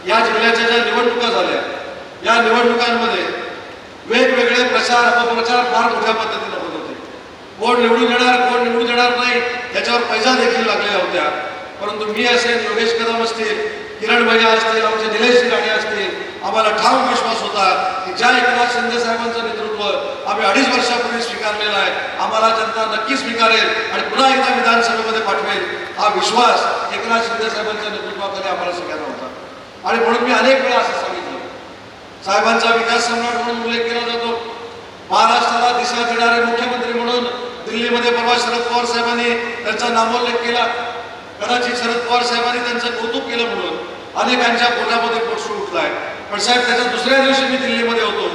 या जिल्ह्याच्या ज्या निवडणुका झाल्या, या निवडणुकांमध्ये वेगवेगळे प्रचार अपप्रचार फार मोठ्या पद्धतीने होत होते. कोण निवडून येणार कोण निवडून येणार नाही याच्यावर पैसा देखील लागलेल्या होत्या. परंतु मी असेल, योगेश कदम असतील, किरण भैया असतील, आमचे निलेश राणे असतील, आम्हाला ठाम विश्वास होता की ज्या एकनाथ शिंदे साहेबांचं नेतृत्व आम्ही 2.5 वर्षापूर्वी स्वीकारलेला आहे, आम्हाला जनता नक्की स्वीकारेल आणि पुन्हा एकदा विधानसभेमध्ये पाठवेल. हा विश्वास एकनाथ शिंदे साहेबांच्या नेतृत्वाखाली आम्हाला सगळ्यांना होता. आणि म्हणून मी अनेक वेळा असं सांगितलं, साहेबांचा विकास सम्राट म्हणून उल्लेख केला जातो. महाराष्ट्राला दिशा देणारे मुख्यमंत्री म्हणून दिल्लीमध्ये परवा शरद पवार साहेबांनी त्यांचा नामोल्लेख केला. कदाचित शरद पवार साहेबांनी त्यांचं कौतुक केलं म्हणून अनेकांच्या पोटामध्ये पोटसूळ उठलाय. पण साहेब, त्याच्या दुसऱ्या दिवशी मी दिल्लीमध्ये होतो.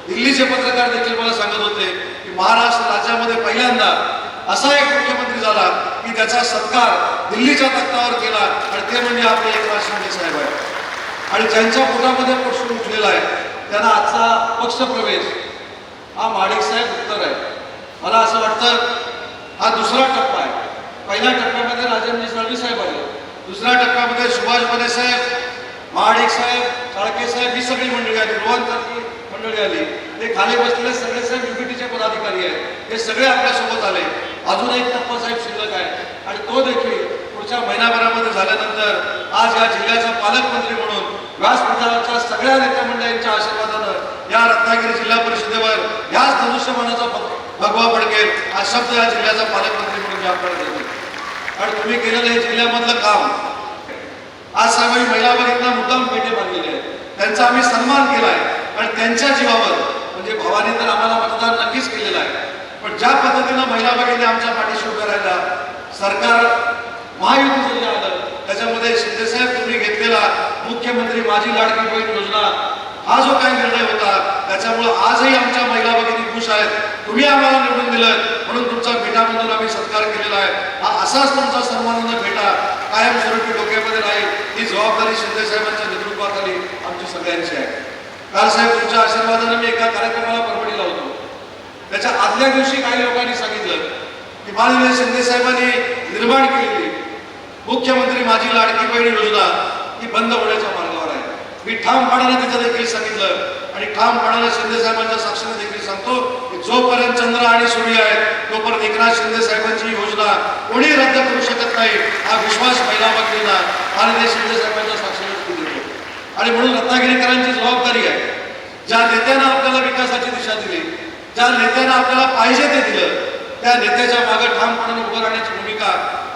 दिल्लीचे पत्रकार देखील मला सांगत होते की महाराष्ट्र राज्यामध्ये पहिल्यांदा असा एक मुख्यमंत्री झाला की त्याचा सत्कार दिल्लीच्या तख्तावर केला आणि ते म्हणजे आपले एकनाथ शिंदे साहेब आहेत. आणि ज्यांच्या पोटामध्ये पोटसूळ उठलेला आहे त्यांना आजचा पक्षप्रवेश हा महाडिक साहेब उत्तर आहे. मला असं वाटतं हा दुसरा टप्पा आहे. पहिल्या टप्प्यामध्ये राजेंद्र साळवी साहेब आले, दुसऱ्या टप्प्यामध्ये सुभाष बने साहेब, महाडिक साहेब, चाळके साहेब ही सगळी मंडळी आली, रोहनसारखी मंडळी आली. ते खाली बसलेले सगळे साहेब युपीटीचे पदाधिकारी आहेत, हे सगळे आपल्यासोबत आले. अजून एक टप्पा साहेब शिल्लक आहे आणि तो देखील पुढच्या महिनाभरामध्ये झाल्यानंतर आज या जिल्ह्याचा पालकमंत्री म्हणून व्यासपीठावरच्या सगळ्या नेत्या मंडळींच्या आशीर्वादानं या रत्नागिरी जिल्हा परिषदेवर याच धनुष्यमानाचा भगवा पडकेल हा शब्द या जिल्ह्याचा पालकमंत्री म्हणून मी आपल्याला देतो. आणि तुम्ही केलेलं हे जिल्ह्यामधलं काम, आज साहेबांनी महिला भगिनींना मुद्दाम पेटे बांधलेले आहेत, त्यांचा आम्ही सन्मान केला आहे. आणि त्यांच्या जीवावर म्हणजे भावानी तर आम्हाला मतदान नक्कीच केलेलं आहे, पण ज्या पद्धतीनं महिला भगिनी आमच्या पाठीशी उभ्या राहिल्या, सरकार महायुतीचं जे आलं त्याच्यामध्ये शिंदेसाहेब तुम्ही घेतलेला मुख्यमंत्री माझी लाडकी बहीण योजना हा जो काही निर्णय होता त्याच्यामुळे आजही आमच्या महिला भगिनी खुश आहेत. तुम्ही आम्हाला निवडून दिलं म्हणून तुमचा भेटा म्हणून आम्ही सत्कार केलेला आहे. हा असाच तुमचा सन्मानानं भेटा कायमस्वरूपी डोक्यामध्ये राहील. ही जबाबदारी शिंदे साहेबांच्या नेतृत्वाखाली आमची सगळ्यांची आहे. काल साहेब तुमच्या आशीर्वादाने मी एका कार्यक्रमाला परभणीला होतो. त्याच्या आदल्या दिवशी काही लोकांनी सांगितलं की माननीय शिंदे साहेबांनी निर्माण केलेली मुख्यमंत्री माझी लाडकी बहीण योजना ही बंद होण्याच्या मार्गावर आहे. मी ठामपणाने तिथं देखील सांगितलं आणि ठामपणाने शिंदे साहेबांच्या साक्षीने देखील सांगतो की जोपर्यंत चंद्र आणि सूर्य आहे तोपर्यंत एकनाथ शिंदे साहेबांची योजना कोणी रद्द करू शकत नाही. हा विश्वास महिला भगिनींना माननीय शिंदे साहेबांच्या साक्षीने देतो. आणि म्हणून रत्नागिरीकरांची जबाबदारी आहे, ज्या नेत्यानं आपल्याला विकासाची दिशा दिली, ज्या नेत्यानं आपल्याला पाहिजे ते दिलं, त्या नेत्याच्या मागे ठामपणाने उभं राहण्याची भूमिका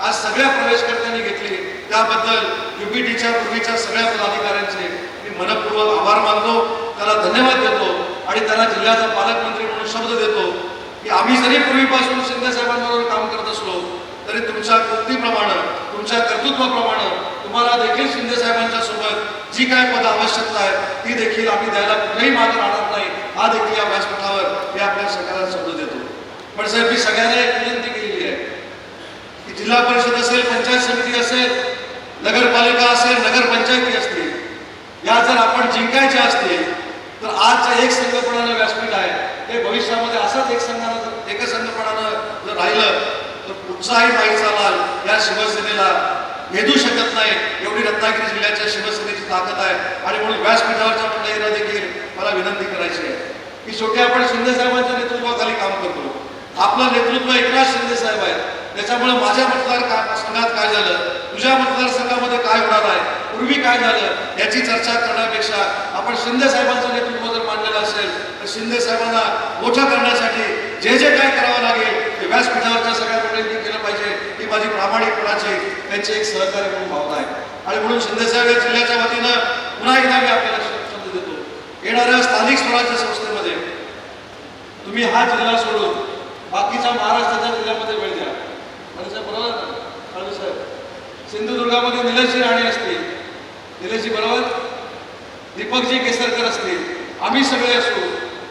आज सगळ्या प्रवेशकर्त्यांनी घेतली. त्याबद्दल युपीटीच्या पूर्वीच्या सगळ्या पदाधिकाऱ्यांचे मी मनपूर्वक आभार मानतो, त्याला धन्यवाद देतो आणि त्याला जिल्ह्याचा पालकमंत्री म्हणून शब्द देतो की आम्ही जरी पूर्वीपासून शिंदे साहेबांबरोबर काम करत असलो तरी तुमच्या कृतीप्रमाणे, तुमच्या कर्तृत्वाप्रमाणे तुम्हाला देखील शिंदे साहेबांच्या सोबत जी काय पद आवश्यकता आहे ती देखील आम्ही द्यायला कुठेही मागे राहणार नाही. हा देखील या व्यासपीठावर मी आपल्या सगळ्यांना शब्द देतो. पण साहेब, मी सगळ्यांना एक विनंती केलेली आहे की जिल्हा परिषद असेल, पंचायत समिती असेल, नगरपालिका असेल, नगरपंचायती असतील, या जर आपण जिंकायच्या असतील तर आजच्या एक संघपणानं व्यासपीठ आहे ते भविष्यामध्ये असाच एकसंघपणानं जर राहिलं तर कुठचाही माईचा लाल या शिवसेनेला भेदू शकत नाही. एवढी रत्नागिरी जिल्ह्याच्या शिवसेनेची ताकद आहे. आणि म्हणून व्यासपीठावरच्या मंडळींना देखील मला विनंती करायची आहे की शेवटी आपण शिंदे साहेबांच्या नेतृत्वाखाली काम करतो. आपलं नेतृत्व एकनाथ शिंदे साहेब आहेत, त्याच्यामुळे माझ्या मतदारसंघात काय झालं, तुझ्या मतदारसंघामध्ये काय होणार आहे, पूर्वी काय झालं याची चर्चा करण्यापेक्षा आपण शिंदे साहेबांचं नेतृत्व जर मानलेलं असेल तर शिंदे साहेबांना मोठं करण्यासाठी जे जे काय करावं लागेल ते व्यासपीठावरच्या सगळ्या मंडळींनी केलं पाहिजे. ही माझी प्रामाणिकपणाची त्यांची एक सहकार्य म्हणून भावना आहे. आणि म्हणून शिंदे साहेब या जिल्ह्याच्या वतीनं पुन्हा एकदा मी आपल्याला शब्द देतो, येणाऱ्या स्थानिक स्वराज्य संस्थेमध्ये तुम्ही हा जिल्हा सोडून बाकीच्या महाराष्ट्राच्या जिल्ह्यामध्ये वेळ द्या. बरोबर साहेब, सिंधुदुर्गामध्ये निलेश राणे असतील, निलेशजी बरोबर, दीपकजी केसरकर असतील, आम्ही सगळे असू,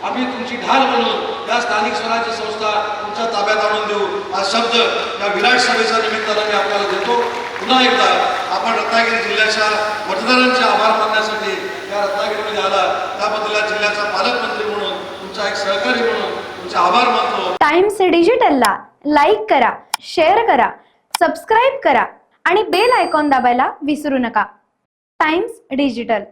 आम्ही तुमची ढाल बनवून या स्थानिक स्वराज्य संस्था तुमच्या ताब्यात आणून देऊ. हा शब्द या विराट सभेच्या निमित्तानं मी आपल्याला देतो. पुन्हा एकदा आपण रत्नागिरी जिल्ह्याच्या मतदारांचे आभार मानण्यासाठी या रत्नागिरीमध्ये आला त्याबद्दल या जिल्ह्याचा पालकमंत्री म्हणून तुमचा एक सहकारी म्हणून तुमचे आभार मानतो. टाइम्स डिजिटलला लाईक करा, शेअर करा, सबस्क्राईब करा आणि बेल आयकॉन दाबायला विसरू नका. Times digital.